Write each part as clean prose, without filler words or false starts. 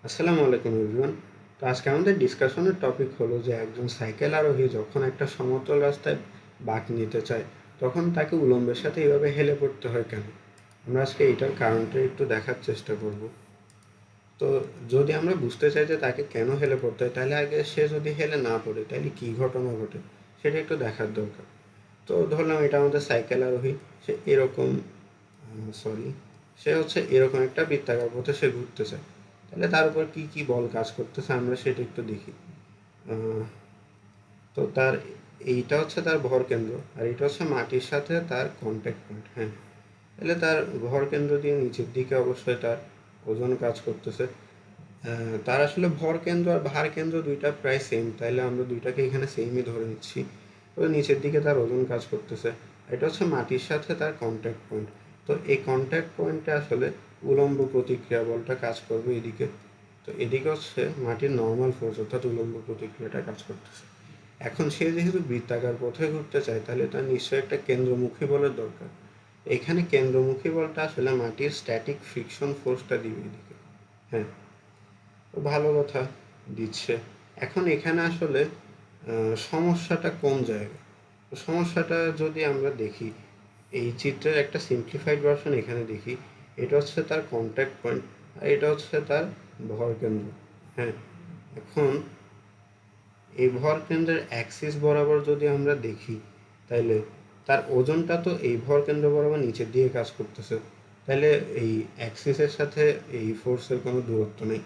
আসসালামু আলাইকুম এভরিওয়ান। তো আজকে আমাদের ডিসকাশনের টপিক হলো যে একজন সাইকেল আরোহী যখন একটা সমতল রাস্তায় বাঁক নিতে চায় তখন তাকে উলম্বের সাথে এভাবে হেলে পড়তে হয় কেন। আমরা আজকে এইটার কারণটা একটু দেখার চেষ্টা করব। তো যদি আমরা বুঝতে চাই যে তাকে কেন হেলে পড়তে হয়, তাহলে আগে সে যদি হেলে না পড়ে তাহলে কী ঘটনা ঘটে সেটা একটু দেখার দরকার। তো ধরলাম এটা আমাদের সাইকেল আরোহী, সে এরকম সরি সে হচ্ছে এরকম একটা বৃত্তাকার পথে সে ঘুরতে চায়। তাহলে তার উপর কী কী বল কাজ করতেছে আমরা সেটা একটু দেখি। আহ, তো তার এইটা হচ্ছে তার ভর কেন্দ্র, আর এটা হচ্ছে মাটির সাথে তার কন্ট্যাক্ট পয়েন্ট। হ্যাঁ, তাহলে তার ভর কেন্দ্র দিয়ে নিচের দিকে অবশ্যই তার ওজন কাজ করতেছে। তার আসলে ভর কেন্দ্র আর ভার কেন্দ্র দুইটা প্রায় সেম, তাইলে আমরা দুইটাকে এখানে সেমই ধরে নিচ্ছি। তো নিচের দিকে তার ওজন কাজ করতেছে। এটা হচ্ছে মাটির সাথে তার কন্ট্যাক্ট পয়েন্ট। তো এই কন্ট্যাক্ট পয়েন্টে আসলে উলম্ব প্রতিক্রিয়া বলটা কাজ করবে এদিকে। তো এদিকে হচ্ছে মাটির নর্মাল ফোর্স অর্থাৎ উলম্ব প্রতিক্রিয়াটা কাজ করতেছে। এখন সে যেহেতু বৃত্তাকার পথে ঘুরতে চায় তাহলে তার নিশ্চয়ই একটা কেন্দ্রমুখী বলের দরকার। এখানে কেন্দ্রমুখী বলটা আসলে মাটির স্ট্যাটিক ফ্রিকশন ফোর্সটা দিবে এদিকে। হ্যাঁ, ভালো কথা দিচ্ছে। এখন এখানে আসলে সমস্যাটা কোন জায়গায়? তো সমস্যাটা যদি আমরা দেখি, এই চিত্রের একটা সিম্পলিফাইড ভার্সন এখানে দেখি। এটা হচ্ছে তার কন্ট্যাক্ট পয়েন্ট, আর এটা হচ্ছে তার ভর কেন্দ্র। হ্যাঁ, এখন এই ভর কেন্দ্রের অ্যাক্সিস বরাবর যদি আমরা দেখি, তাইলে তার ওজনটা তো এই ভর কেন্দ্র বরাবর নিচের দিকে কাজ করতেছে। তাহলে এই অ্যাক্সিসের সাথে এই ফোর্সের কোনো দূরত্ব নেই।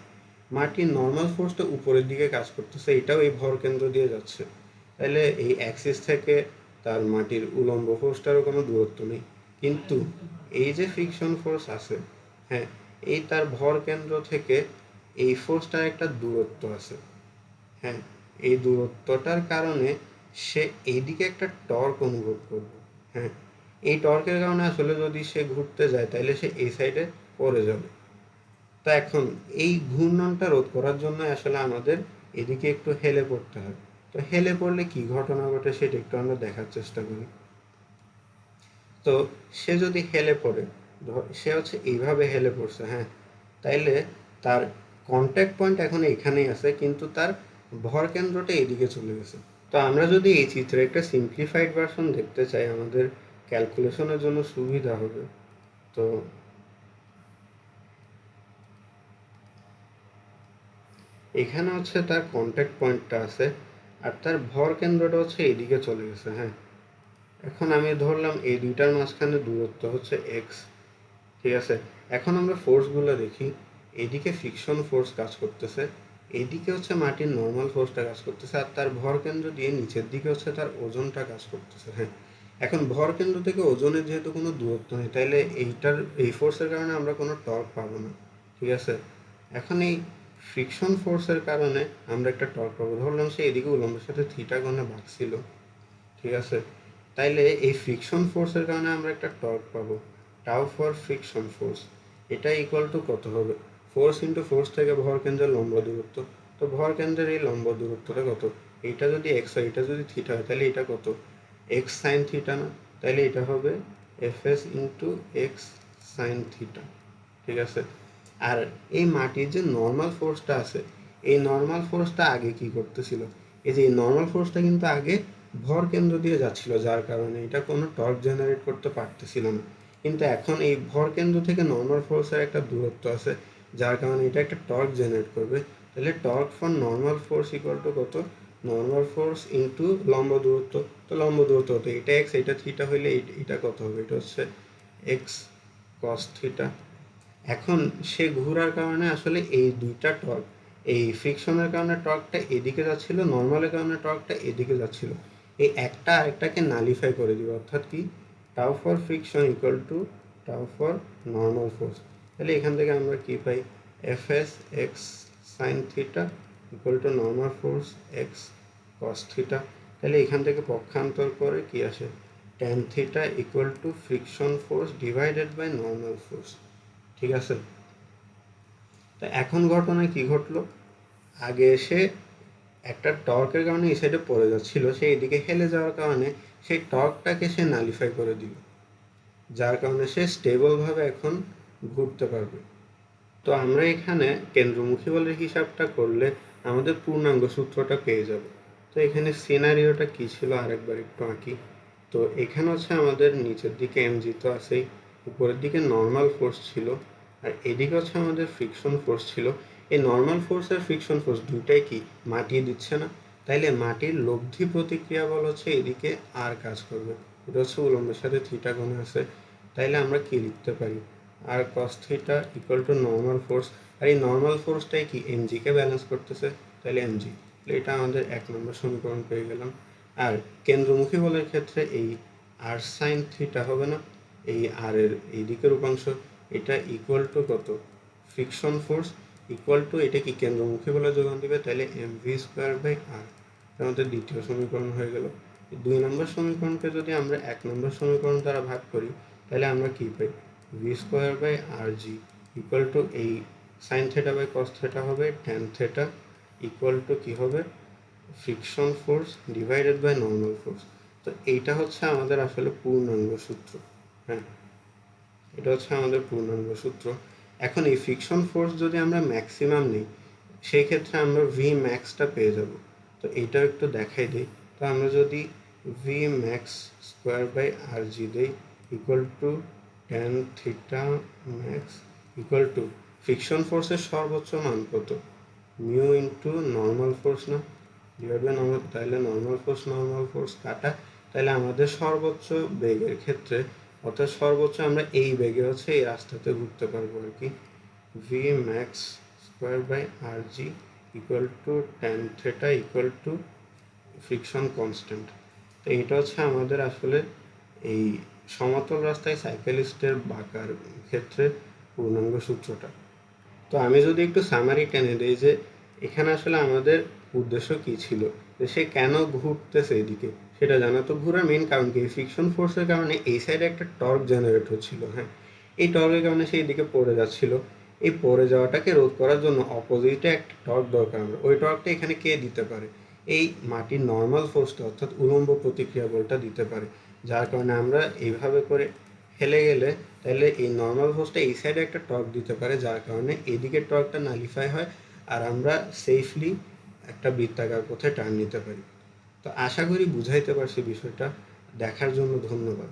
মাটির নর্মাল ফোর্সটা উপরের দিকে কাজ করতেছে, এটাও এই ভর কেন্দ্র দিয়ে যাচ্ছে। তাহলে এই অ্যাক্সিস থেকে তার মাটির উলম্ব ফোর্সটারও কোনো দূরত্ব নেই। কিন্তু এই যে ফ্রিকশন ফোর্স আছে, হ্যাঁ, এই তার ভর কেন্দ্র থেকে এই ফোর্সটার একটা দূরত্ব আছে। হ্যাঁ, এই দূরত্বটার কারণে সে এইদিকে একটা টর্ক অনুভব করবে। হ্যাঁ, এই টর্কের কারণে আসলে যদি সে ঘুরতে যায় তাহলে সে এই সাইডে পড়ে যাবে। তা এখন এই ঘূর্ণনটা রোধ করার জন্য আসলে আমাদের এদিকে একটু হেলে পড়তে হয়। তো হেলে পড়লে কি ঘটনা ঘটে সেটা একটু আমরা দেখার চেষ্টা করি। তো সে যদি হেলে পড়ে, সে হচ্ছে এইভাবে হেলে পড়ছে, হ্যাঁ, তাইলে তার কন্ট্যাক্ট পয়েন্ট এখন এখানেই আছে, কিন্তু তার ভর কেন্দ্রটা এদিকে চলে গেছে। তো আমরা যদি এই চিত্রে একটা সিম্পলিফাইড ভার্সন দেখতে চাই, আমাদের ক্যালকুলেশনের জন্য সুবিধা হবে। তো এখানে হচ্ছে তার কন্ট্যাক্ট পয়েন্টটা আছে, আর তার ভর কেন্দ্রটা হচ্ছে এদিকে চলে গেছে। হ্যাঁ, এখন আমি ধরলাম এই দুইটার মাঝখানে দূরত্ব হচ্ছে এক্স। ঠিক আছে, এখন আমরা ফোর্সগুলো দেখি। এদিকে ফ্রিকশন ফোর্স কাজ করতেছে, এদিকে হচ্ছে মাটির নর্মাল ফোর্সটা কাজ করতেছে, আর তার ভর কেন্দ্র দিয়ে নিচের দিকে হচ্ছে তার ওজনটা কাজ করতেছে। হ্যাঁ, এখন ভর কেন্দ্র থেকে ওজনের যেহেতু কোনো দূরত্ব নেই, তাইলে এই ফোর্সের কারণে আমরা কোনো টর্ক পাবো না। ঠিক আছে, এখন এই ফ্রিকশন ফোর্সের কারণে আমরা একটা টর্ক পাবো। ধরলাম সে এদিকে উলম্বের সাথে থিটা কোণে বাঁকছিল। ঠিক আছে, তাইলে এই ফ্রিকশন ফোর্সের কারণে আমরা একটা টর্ক পাবো, টাউ ফর ফ্রিকশন ফোর্স। এটা ইকুয়াল টু কত হবে? ফোর্স ইন্টু ফোর্স থেকে ভর কেন্দ্রের লম্ব দূরত্ব। তো ভর কেন্দ্রের এই লম্ব দূরত্বটা কত? এইটা যদি এক্স হয়, এটা যদি থিটা হয়, তাহলে এটা কত? এক্স সাইন থিটা না? তাহলে এটা হবে F S into x sine theta. ঠিক আছে, আর এই মাটির যে নর্মাল ফোর্সটা আছে, এই নর্মাল ফোর্সটা আগে কি করতেছিল? এই যে এই নর্মাল ফোর্সটা কিন্তু আগে ভর কেন্দ্র দিয়ে যাচ্ছিল, যার কারণে এটা কোনো টর্ক জেনারেট করতে পারতেছিল না। কিন্তু এখন এই ভর কেন্দ্র থেকে নর্মাল ফোর্সের একটা দূরত্ব আছে, যার কারণে এটা একটা টর্ক জেনারেট করবে। তাহলে torque for normal force equal to কত? নর্মাল ফোর্স ইন্টু লম্ব দূরত্ব। তো লম্ব দূরত্ব হতো এটা এক্স, এটা থিটা হইলে এটা কত হবে? এটা হচ্ছে এক্স কস থিটা। এখন সে ঘোরার কারণে আসলে এই দুইটা টর্ক, এই ফ্রিকশনের কারণে টর্কটা এদিকে যাচ্ছিল, নর্মালের কারণে টর্কটা এদিকে যাচ্ছিল, এই একটা আরেকটাকে নালিফাই করে দিবে। অর্থাৎ কি? Tau for friction equal to tau for normal force. তাহলে এখান থেকে আমরা কি পাই? F S x sine theta equal to normal force x cos theta. তাহলে এখান থেকে পক্ষান্তর করে কি আসে? Tan theta equal to friction force divided by normal force. ঠিক আছে, তা এখন ঘটনায় কি ঘটলো? আগে এসে একটা টর্কের কারণে এই সাইডে পড়ে যাচ্ছিল, সে এদিকে হেলে যাওয়ার কারণে সেই টর্কটাকে সে নালিফাই করে দিল, যার কারণে সে স্টেবলভাবে এখন ঘুরতে পারবে। তো আমরা এখানে কেন্দ্রমুখী বলের হিসাবটা করলে আমাদের পূর্ণাঙ্গ সূত্রটা পেয়ে যাব। তো এখানে সিনারিওটা কি ছিল আরেকবার একটু আঁকি। তো এখানে হচ্ছে আমাদের নিচের দিকে এমজি তো আছেই, উপরের দিকে নর্মাল ফোর্স ছিল, আর এদিকে হচ্ছে আমাদের ফ্রিকশন ফোর্স ছিল। এই নর্মাল ফোর্স আর ফ্রিকশন ফোর্স দুইটাই কি মাটি দিচ্ছে না, তাইলে মাটির লব্ধি প্রতিক্রিয়া বল হচ্ছে এদিকে আর কাজ করবে, এটা হচ্ছে উলম্বের সাথে থিটা কোণে আছে। তাইলে আমরা কি লিখতে পারি, আর cos theta equal to normal force, আর এই নর্মাল ফোর্সটাই কি এমজিকে ব্যালেন্স করতেছে, তাহলে এমজি, এটা আমাদের 1 নম্বর সমীকরণ পেয়ে গেলাম। আর কেন্দ্রমুখী বলের ক্ষেত্রে এই আর সাইন থিটা হবে না, এই আর এর এই দিকের উপাংশ, এটা ইকুয়াল টু কত, ফ্রিকশন ফোর্স ইকুয়াল টু, এটা কি কেন্দ্রমুখী বলে যোগান দিবে, তাহলে এমভি স্কোয়ার বাই আর, আমাদের দ্বিতীয় সমীকরণ হয়ে গেল। 2 নম্বর সমীকরণকে যদি আমরা 1 নম্বর সমীকরণ দ্বারা ভাগ করি, তাহলে আমরা কি পাই, v square by R G equal to এই sine theta by cos theta হবে ট্যান থেটা ইকুয়াল টু কী হবে, friction force divided by normal force. তো এইটা হচ্ছে আমাদের আসলে পূর্ণাঙ্গ সূত্র। হ্যাঁ, এটা হচ্ছে আমাদের পূর্ণাঙ্গ সূত্র। এখন এই ফ্রিকশন ফোর্স যদি আমরা ম্যাক্সিমাম নিই, সেই ক্ষেত্রে আমরা ভি ম্যাক্সটা পেয়ে যাব। তো এইটাও একটু দেখাই দিই। তো আমরা যদি ভি ম্যাক্স স্কোয়ার বাই আর জি দিই equal to tan theta max equal to friction ফোর্সের সর্বোচ্চ মান কত, মিউ ইন্টু নর্মাল ফোর্স না, ডিভাইড বাই নর্মাল, তাহলে নর্মাল ফোর্স কাটা, তাহলে আমাদের সর্বোচ্চ বেগের ক্ষেত্রে, অর্থাৎ সর্বোচ্চ আমরা এই বেগে হচ্ছে এই রাস্তাতে ঘুরতে পারবো আর কি, V max square by R G equal to tan theta equal to friction constant. তো এটা হচ্ছে আমাদের আসলে এই সমতল রাস্তায় সাইকেলিস্টের বাঁকার ক্ষেত্রে পূর্ণাঙ্গ সূত্রটা। তো আমি যদি একটু সামারি টেনে দিই যে এখানে আসলে আমাদের উদ্দেশ্য কি ছিল, যে সে কেন ঘুরতেছে এদিকে সেটা জানা। তো ঘোরার মেন কারণ কি, ফ্রিকশন ফোর্সের কারণে এই সাইডে একটা টর্ক জেনারেট হচ্ছিল। হ্যাঁ, এই টর্কের কারণে সে এদিকে পড়ে যাচ্ছিল। এই পড়ে যাওয়াটাকে রোধ করার জন্য অপোজিটে একটা টর্ক দরকার হবে, ওই টর্কটা এখানে কে দিতে পারে, এই মাটির নর্মাল ফোর্সটা অর্থাৎ উলম্ব প্রতিক্রিয়া বলটা দিতে পারে। যার কারণে আমরা এইভাবে করে হেলে গেলে তাহলে এই নর্মাল ফোর্সটা এই সাইডে একটা টর্ক দিতে পারে, যার কারণে এদিকের টর্কটা নালিফাই হয় আর আমরা সেফলি একটা বৃত্তাকার পথে টার্ন নিতে পারি। তো আশা করি বুঝাইতে পারছি বিষয়টা। দেখার জন্য ধন্যবাদ।